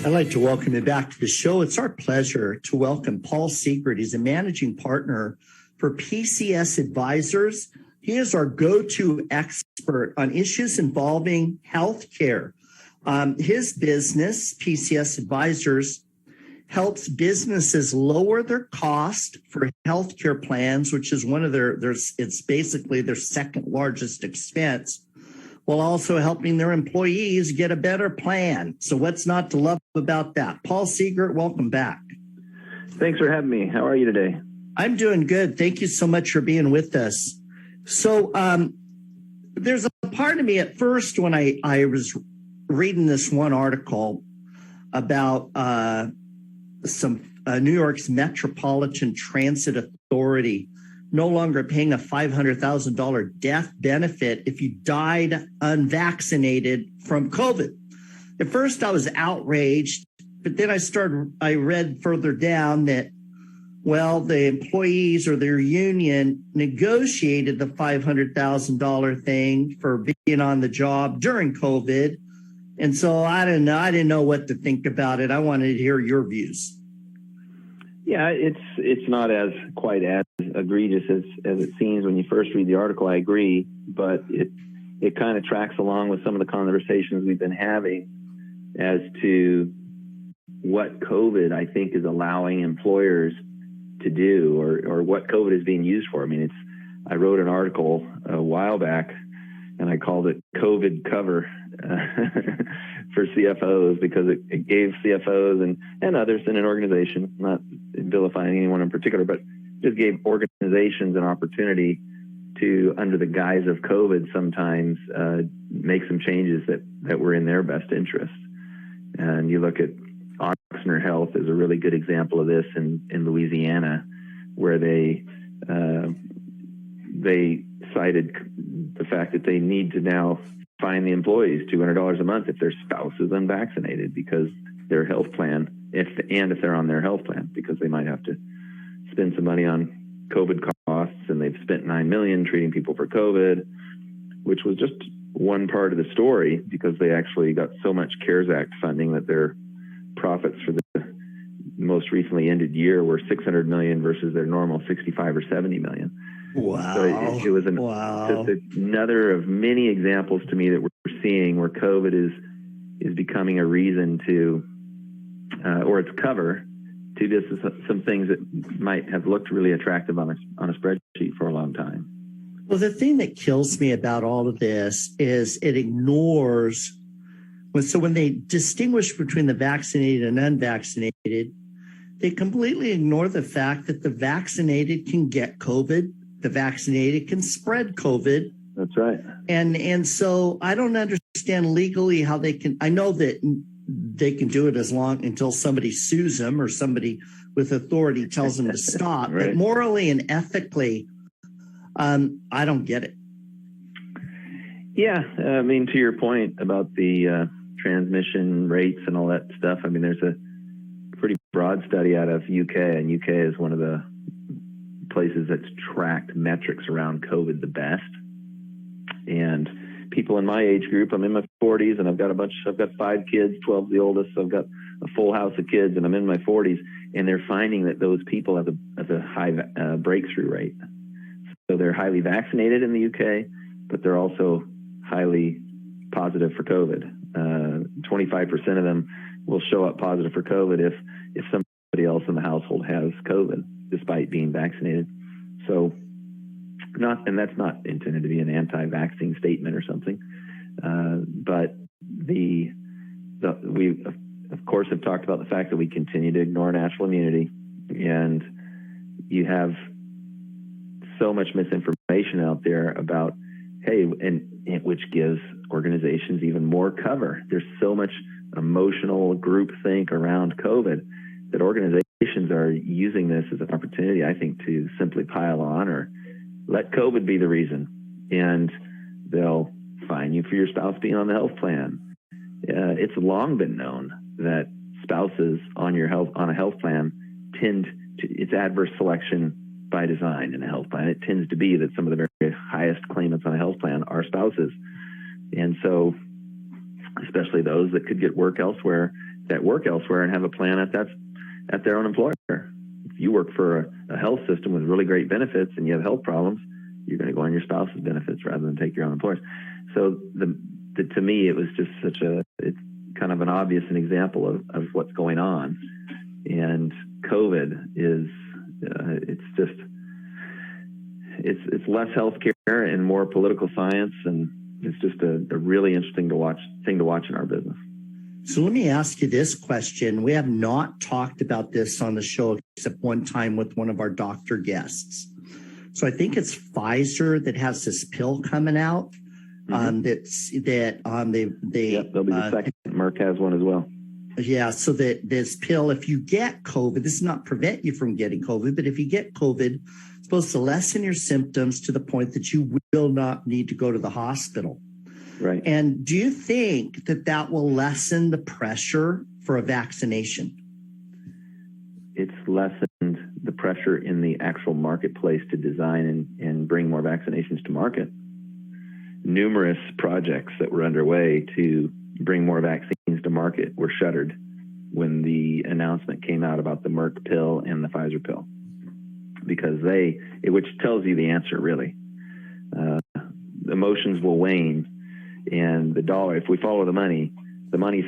I'd like to welcome you back to the show. It's our pleasure to welcome Paul Seegert. He's a managing partner for PCS Advisers. He is our go-to expert on issues involving healthcare. His business, PCS Advisers, helps businesses lower their cost for healthcare plans, which is one of it's basically their second largest expense, while also helping their employees get a better plan. So what's not to love about that? Paul Seegert, welcome back. Thanks for having me. How are you today? I'm doing good. Thank you so much for being with us. So there's a part of me at first when I was reading this one article about New York's Metropolitan Transit Authority no longer paying a $500,000 death benefit if you died unvaccinated from COVID. At first, I was outraged, but then I read further down that, well, the employees or their union negotiated the $500,000 thing for being on the job during COVID. And so I didn't know what to think about it. I wanted to hear your views. Yeah, it's not quite as egregious as it seems when you first read the article. I agree, but it kind of tracks along with some of the conversations we've been having as to what COVID, I think, is allowing employers to do, or what COVID is being used for. I mean, I wrote an article a while back, and I called it COVID cover for CFOs, because it gave CFOs and others in an organization, not vilifying anyone in particular, but just gave organizations an opportunity to, under the guise of COVID, sometimes make some changes that were in their best interest. And you look at Ochsner Health is a really good example of this in Louisiana, where they cited the fact that they need to now fine the employees $200 a month if their spouse is unvaccinated, because their health plan, if they're on their health plan, because they might have to spend some money on COVID costs, and they've spent $9 million treating people for COVID, which was just one part of the story, because they actually got so much CARES Act funding that their profits for the most recently ended year were $600 million versus their normal 65 or 70 million. Wow. So it was just another of many examples to me that we're seeing where COVID is becoming a reason to, or its cover to just some things that might have looked really attractive on a spreadsheet for a long time. Well, the thing that kills me about all of this is it ignores, when they distinguish between the vaccinated and unvaccinated, they completely ignore the fact that the vaccinated can get COVID. The vaccinated can spread COVID. That's right. And so I don't understand legally how they can. I know that they can do it until somebody sues them or somebody with authority tells them to stop. Right. But morally and ethically, I don't get it. Yeah, I mean, to your point about the transmission rates and all that stuff, I mean, there's a pretty broad study out of UK, and UK is one of the places that's tracked metrics around COVID the best. And people in my age group, I'm in my 40s, and I've got 5 kids, 12's the oldest, so I've got a full house of kids, and I'm in my 40s, and they're finding that those people have a high breakthrough rate. So they're highly vaccinated in the UK, but they're also highly positive for COVID. 25% of them will show up positive for COVID if somebody else in the household has COVID, despite being vaccinated. So and that's not intended to be an anti-vaccine statement or something. But we of course have talked about the fact that we continue to ignore natural immunity, and you have so much misinformation out there about, which gives organizations even more cover. There's so much emotional groupthink around COVID that organizations are using this as an opportunity, I think, to simply pile on or let COVID be the reason, and they'll fine you for your spouse being on the health plan. It's long been known that spouses on a health plan it's adverse selection by design in a health plan. It tends to be that some of the very highest claimants on a health plan are spouses. And so, especially those that could get work elsewhere, that work elsewhere and have a plan at their own employer. If you work for a health system with really great benefits and you have health problems, you're going to go on your spouse's benefits rather than take your own employer's. So to me, it was just it's kind of an obvious an example of what's going on. And COVID is, it's less healthcare and more political science. And it's just a really interesting thing to watch in our business. So let me ask you this question. We have not talked about this on the show except one time with one of our doctor guests. So I think it's Pfizer that has this pill coming out. Yep, they'll be the second. Merck has one as well. Yeah, so that this pill, if you get COVID, this does not prevent you from getting COVID, but if you get COVID, it's supposed to lessen your symptoms to the point that you will not need to go to the hospital. Right. And do you think that will lessen the pressure for a vaccination? It's lessened the pressure in the actual marketplace to design and bring more vaccinations to market. Numerous projects that were underway to bring more vaccines to market were shuttered when the announcement came out about the Merck pill and the Pfizer pill, because which tells you the answer really. Emotions will wane, and the dollar, if we follow the money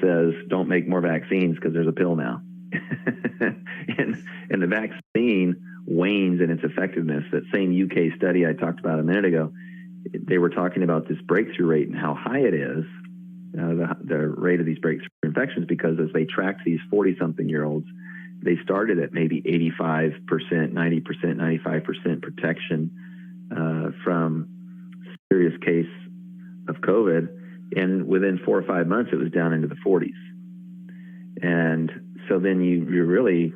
says don't make more vaccines because there's a pill now. and the vaccine wanes in its effectiveness. That same UK study I talked about a minute ago, they were talking about this breakthrough rate and how high it is, the rate of these breakthrough infections, because as they tracked these 40-something-year-olds, they started at maybe 85%, 90%, 95% protection from serious case of COVID. And within 4 or 5 months, it was down into the 40s. And so then you really,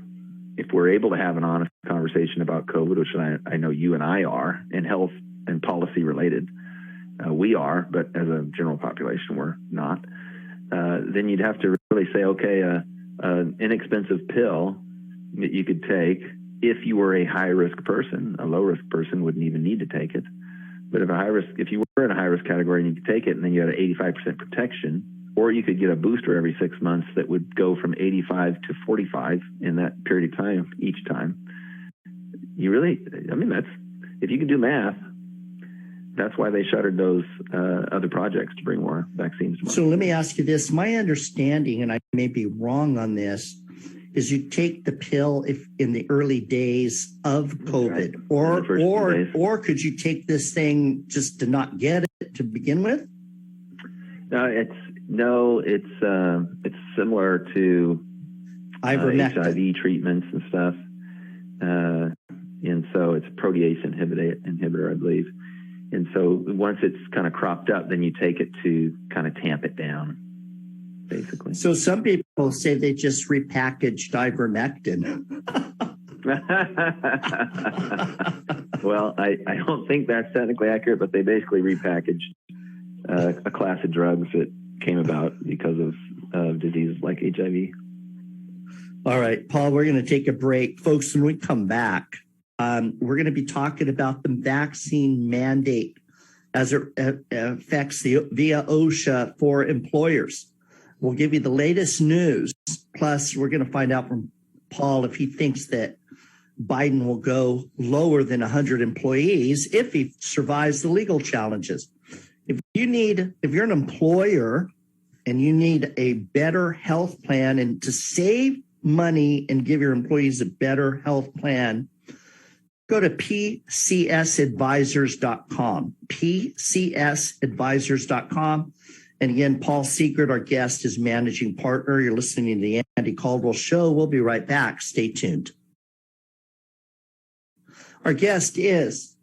if we're able to have an honest conversation about COVID, which I know you and I are, and health and policy related, we are, but as a general population, we're not. Then you'd have to really say, okay, an inexpensive pill that you could take if you were a high-risk person. A low-risk person wouldn't even need to take it. But if you were in a high-risk category and you could take it, and then you had an 85% protection, or you could get a booster every 6 months that would go from 85 to 45 in that period of time each time. If you can do math, that's why they shuttered those other projects to bring more vaccines to market. So let me ask you this. My understanding, and I may be wrong on this, is you take the pill if in the early days of COVID, right, or could you take this thing just to not get it to begin with? It's similar to HIV treatments and stuff, and so it's a protease inhibitor, I believe. And so once it's kind of cropped up, then you take it to kind of tamp it down, basically. So some people say they just repackaged Divermectin. Well, I don't think that's technically accurate, but they basically repackaged a class of drugs that came about because of diseases like HIV. All right, Paul, we're going to take a break. Folks, when we come back, we're going to be talking about the vaccine mandate as it affects via Osha for employers. We'll give you the latest news. Plus, we're going to find out from Paul if he thinks that Biden will go lower than 100 employees if he survives the legal challenges. If you're an employer and you need a better health plan and to save money and give your employees a better health plan, go to PCSadvisers.com, PCSadvisers.com. And again, Paul Seegert, our guest, is managing partner. You're listening to the Andy Caldwell Show. We'll be right back. Stay tuned. Our guest is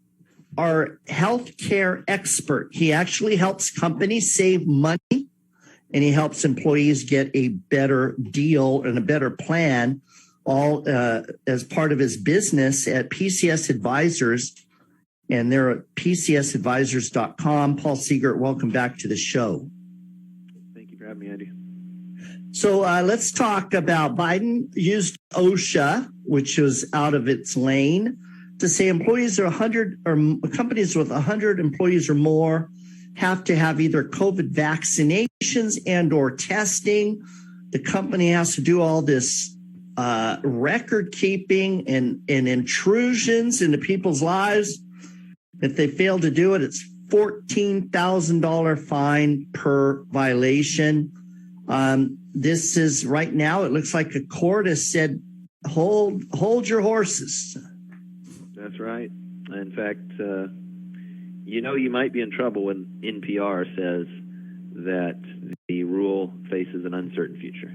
our healthcare expert. He actually helps companies save money, and he helps employees get a better deal and a better plan, all as part of his business at PCS Advisers. And they're at PCSadvisers.com. Paul Seegert, welcome back to the show. Thank you for having me, Andy. So let's talk about Biden used OSHA, which was out of its lane, to say employees are 100 or companies with 100 employees or more have to have either COVID vaccinations and or testing the company has to do all this record keeping and intrusions into people's lives. If they fail to do it, it's $14,000 fine per violation. This is right now, it looks like a court has said, hold your horses. That's right. In fact, you might be in trouble when NPR says that the rule faces an uncertain future.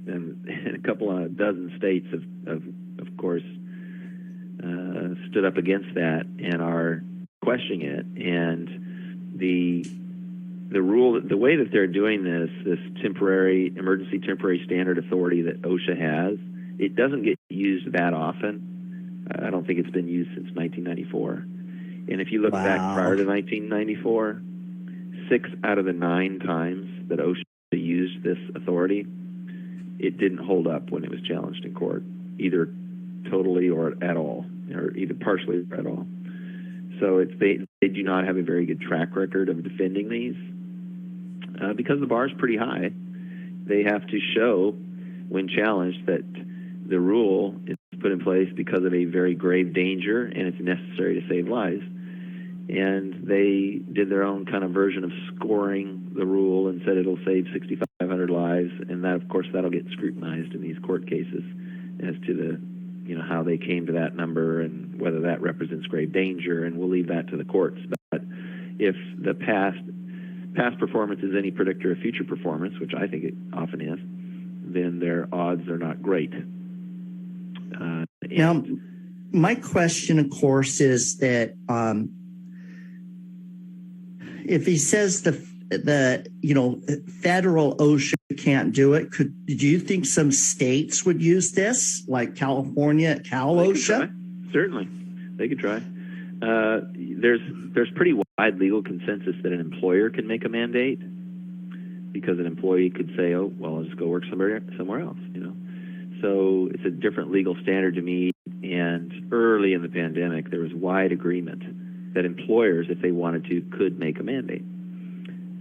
And a couple of dozen states have of course, stood up against that and are questioning it. And the rule, the way that they're doing this emergency temporary standard authority that OSHA has, it doesn't get used that often. I don't think it's been used since 1994. And if you look back prior to 1994, 6 out of the 9 times that OSHA used this authority, it didn't hold up when it was challenged in court, either totally or at all, or either partially or at all. So they do not have a very good track record of defending these because the bar is pretty high. They have to show, when challenged, that the rule is put in place because of a very grave danger and it's necessary to save lives. And they did their own kind of version of scoring the rule and said it'll save 6,500 lives, and that, of course, that'll get scrutinized in these court cases as to the, how they came to that number and whether that represents grave danger, and we'll leave that to the courts. But if the past performance is any predictor of future performance, which I think it often is, then their odds are not great. Now, my question, of course, is that if he says the federal OSHA can't do it, do you think some states would use this, like California, Cal OSHA? Certainly, they could try. There's pretty wide legal consensus that an employer can make a mandate, because an employee could say, "Oh, well, I'll just go work somewhere else." So it's a different legal standard to me. And early in the pandemic, there was wide agreement that employers, if they wanted to, could make a mandate.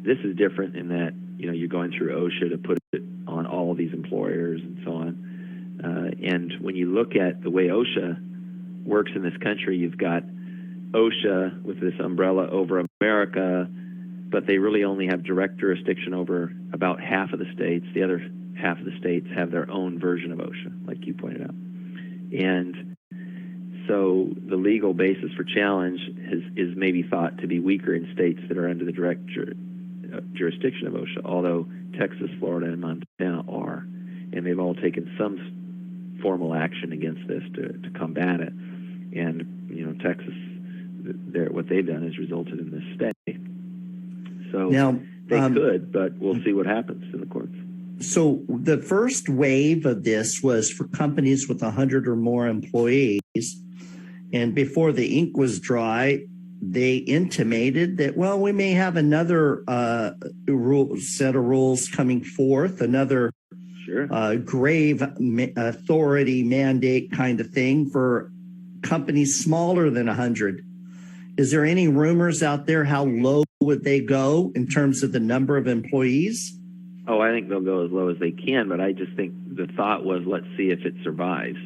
This is different in that, you're going through OSHA to put it on all of these employers and so on. And when you look at the way OSHA works in this country, you've got OSHA with this umbrella over America, but they really only have direct jurisdiction over about half of the states. The other half of the states have their own version of OSHA, like you pointed out. And so the legal basis for challenge is maybe thought to be weaker in states that are under the direct jurisdiction of OSHA, although Texas, Florida, and Montana are. And they've all taken some formal action against this to combat it. And, Texas, what they've done has resulted in this stay. So now, they could, but we'll see what happens in the courts. So the first wave of this was for companies with 100 or more employees. And before the ink was dry, they intimated that, well, we may have another set of rules coming forth, another grave authority mandate kind of thing for companies smaller than 100. Is there any rumors out there how low would they go in terms of the number of employees? Oh, I think they'll go as low as they can, but I just think the thought was, let's see if it survives.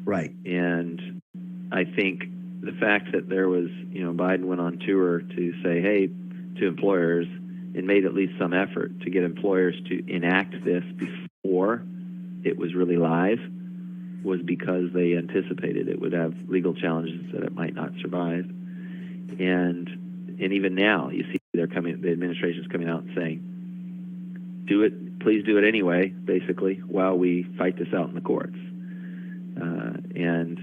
Right. And I think the fact that there was, Biden went on tour to say, hey, to employers, and made at least some effort to get employers to enact this before it was really live, was because they anticipated it would have legal challenges that it might not survive. And even now, you see the administration's coming out and saying, do it, please do it anyway, basically, while we fight this out in the courts. And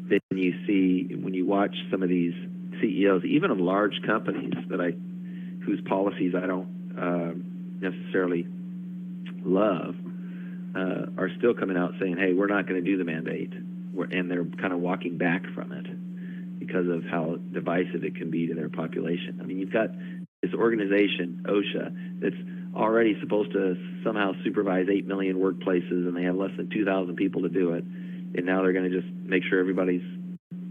then you see, when you watch some of these CEOs, even of large companies whose policies I don't necessarily love, are still coming out saying, hey, we're not going to do the mandate. And they're kind of walking back from it because of how divisive it can be to their population. I mean, you've got this organization, OSHA, that's already supposed to somehow supervise 8 million workplaces, and they have less than 2,000 people to do it. And now they're going to just make sure everybody's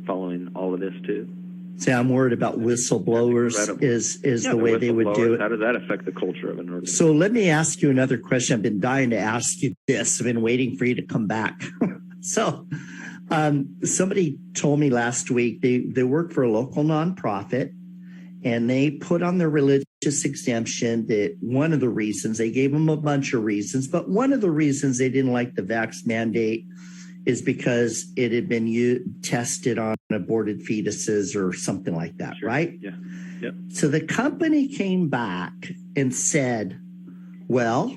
following all of this too. Say, I'm worried about whistleblowers is the way they would do it. How does that affect the culture of an organization? So let me ask you another question. I've been dying to ask you this. I've been waiting for you to come back. So somebody told me last week they work for a local nonprofit, and they put on their religious exemption that one of the reasons, they gave them a bunch of reasons, but one of the reasons they didn't like the vax mandate is because it had been tested on aborted fetuses or something like that, sure. Right? Yeah. Yep. So the company came back and said, well,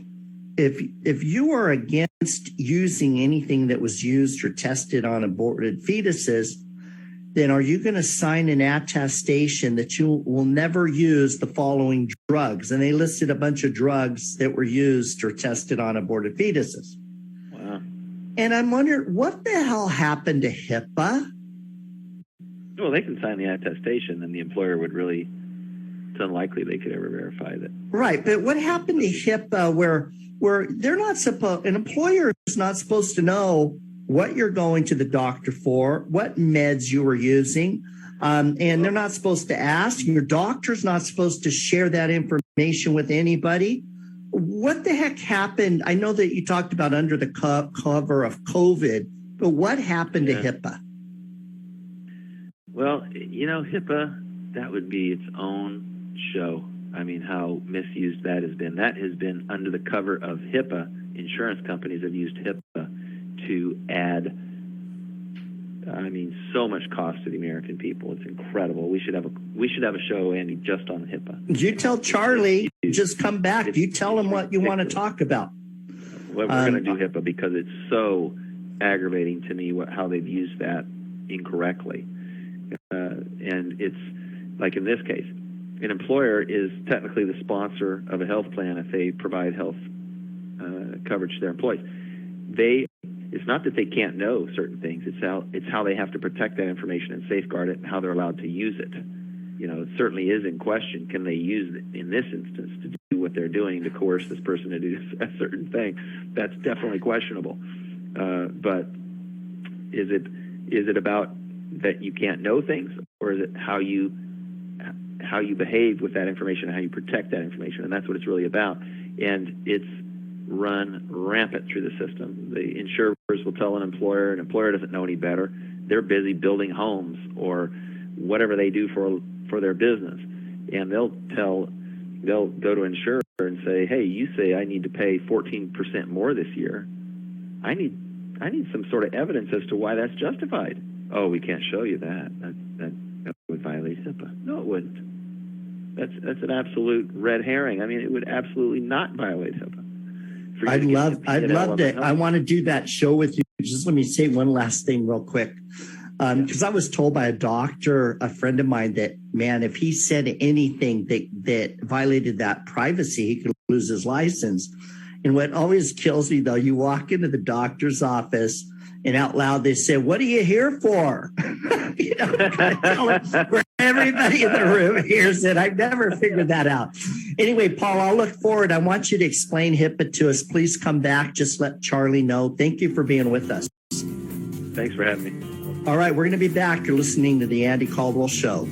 if you are against using anything that was used or tested on aborted fetuses, then are you going to sign an attestation that you will never use the following drugs? And they listed a bunch of drugs that were used or tested on aborted fetuses. Wow. And I'm wondering, what the hell happened to HIPAA? Well, they can sign the attestation, and the employer would really, it's unlikely they could ever verify that. Right. But what happened to HIPAA where they're not supposed, an employer is not supposed to know what you're going to the doctor for, what meds you were using, and they're not supposed to ask. Your doctor's not supposed to share that information with anybody. What the heck happened? I know that you talked about under the cover of COVID, but what happened to HIPAA? Well, HIPAA, that would be its own show. I mean, how misused that has been. That has been under the cover of HIPAA. Insurance companies have used HIPAA to add, so much cost to the American people. It's incredible. We should have a show, Andy, just on HIPAA. You tell Charlie, just come back. You tell him what you want to talk about. Well, we're going to do HIPAA because it's so aggravating to me how they've used that incorrectly. And it's like in this case, an employer is technically the sponsor of a health plan if they provide health coverage to their employees. It's not that they can't know certain things. It's how they have to protect that information and safeguard it, and how they're allowed to use it. It certainly is in question. Can they use it in this instance to do what they're doing to coerce this person to do a certain thing? That's definitely questionable. But is it about that you can't know things, or is it how you behave with that information, how you protect that information? And that's what it's really about. And it's run rampant through the system. The insurers will tell an employer doesn't know any better. They're busy building homes or whatever they do for their business. And they'll go to an insurer and say, hey, you say I need to pay 14% more this year. I need some sort of evidence as to why that's justified. Oh, we can't show you that. That would violate HIPAA. No, it wouldn't. That's an absolute red herring. I mean, it would absolutely not violate HIPAA. I'd love to. I want to do that show with you. Just let me say one last thing real quick. Because I was told by a doctor, a friend of mine, that, man, if he said anything that violated that privacy, he could lose his license. And what always kills me, though, you walk into the doctor's office and out loud they say, what are you here for? Where everybody in the room hears it. I've never figured that out. Anyway, Paul, I'll look forward. I want you to explain HIPAA to us. Please come back. Just let Charlie know. Thank you for being with us. Thanks for having me. All right, we're going to be back. You're listening to the Andy Caldwell Show.